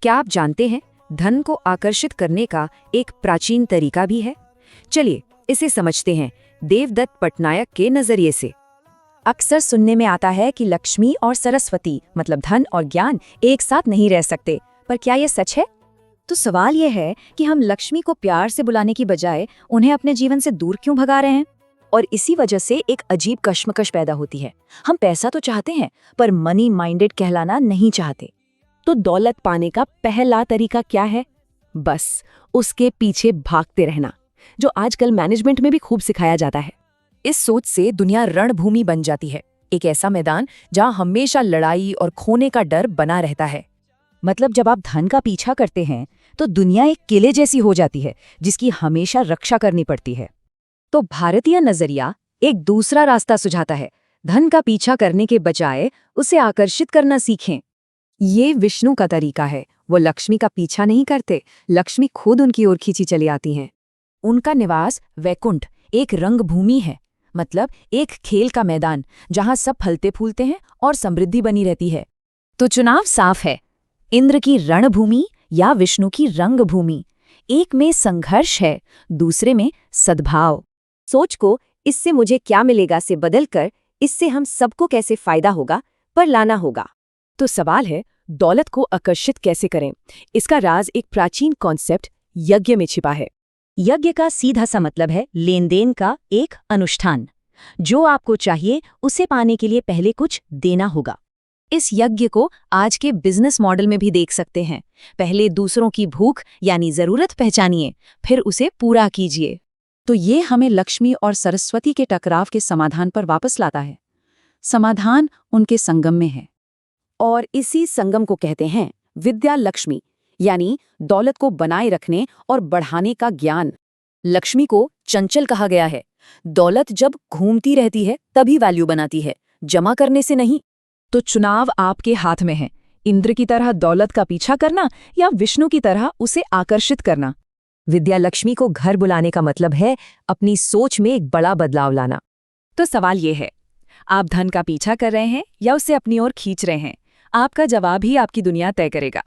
क्या आप जानते हैं, धन को आकर्षित करने का एक प्राचीन तरीका भी है। चलिए इसे समझते हैं देवदत्त पटनायक के नजरिए से। अक्सर सुनने में आता है कि लक्ष्मी और सरस्वती मतलब धन और ज्ञान एक साथ नहीं रह सकते, पर क्या ये सच है? तो सवाल ये है कि हम लक्ष्मी को प्यार से बुलाने की बजाय उन्हें अपने जीवन से दूर क्यों भगा रहे हैं? और इसी वजह से एक अजीब कश्मकश पैदा होती है। हम पैसा तो चाहते हैं, पर मनी माइंडेड कहलाना नहीं चाहते। तो दौलत पाने का पहला तरीका क्या है? बस उसके पीछे भागते रहना, जो आजकल मैनेजमेंट में भी खूब सिखाया जाता है। इस सोच से दुनिया रणभूमि बन जाती है, एक ऐसा मैदान जहां हमेशा लड़ाई और खोने का डर बना रहता है। मतलब जब आप धन का पीछा करते हैं तो दुनिया एक किले जैसी हो जाती है जिसकी हमेशा रक्षा करनी पड़ती है। तो भारतीय नजरिया एक दूसरा रास्ता सुझाता है, धन का पीछा करने के बजाय उसे आकर्षित करना सीखें। ये विष्णु का तरीका है, वो लक्ष्मी का पीछा नहीं करते, लक्ष्मी खुद उनकी ओर खींची चली आती हैं। उनका निवास वैकुंठ एक रंगभूमि है, मतलब एक खेल का मैदान जहां सब फलते फूलते हैं और समृद्धि बनी रहती है। तो चुनाव साफ है, इंद्र की रणभूमि या विष्णु की रंगभूमि। एक में संघर्ष है, दूसरे में सद्भाव। सोच को इससे मुझे क्या मिलेगा से बदलकर इससे हम सबको कैसे फायदा होगा पर लाना होगा। तो सवाल है, दौलत को आकर्षित कैसे करें? इसका राज एक प्राचीन कॉन्सेप्ट यज्ञ में छिपा है। यज्ञ का सीधा सा मतलब है लेन देन का एक अनुष्ठान। जो आपको चाहिए उसे पाने के लिए पहले कुछ देना होगा। इस यज्ञ को आज के बिजनेस मॉडल में भी देख सकते हैं। पहले दूसरों की भूख यानी जरूरत पहचानिए, फिर उसे पूरा कीजिए। तो ये हमें लक्ष्मी और सरस्वती के टकराव के समाधान पर वापस लाता है। समाधान उनके संगम में है, और इसी संगम को कहते हैं विद्या लक्ष्मी, यानी दौलत को बनाए रखने और बढ़ाने का ज्ञान। लक्ष्मी को चंचल कहा गया है। दौलत जब घूमती रहती है तभी वैल्यू बनाती है, जमा करने से नहीं। तो चुनाव आपके हाथ में है, इंद्र की तरह दौलत का पीछा करना या विष्णु की तरह उसे आकर्षित करना। विद्या लक्ष्मी को घर बुलाने का मतलब है अपनी सोच में एक बड़ा बदलाव लाना। तो सवाल ये है, आप धन का पीछा कर रहे हैं या उसे अपनी ओर खींच रहे हैं? आपका जवाब ही आपकी दुनिया तय करेगा।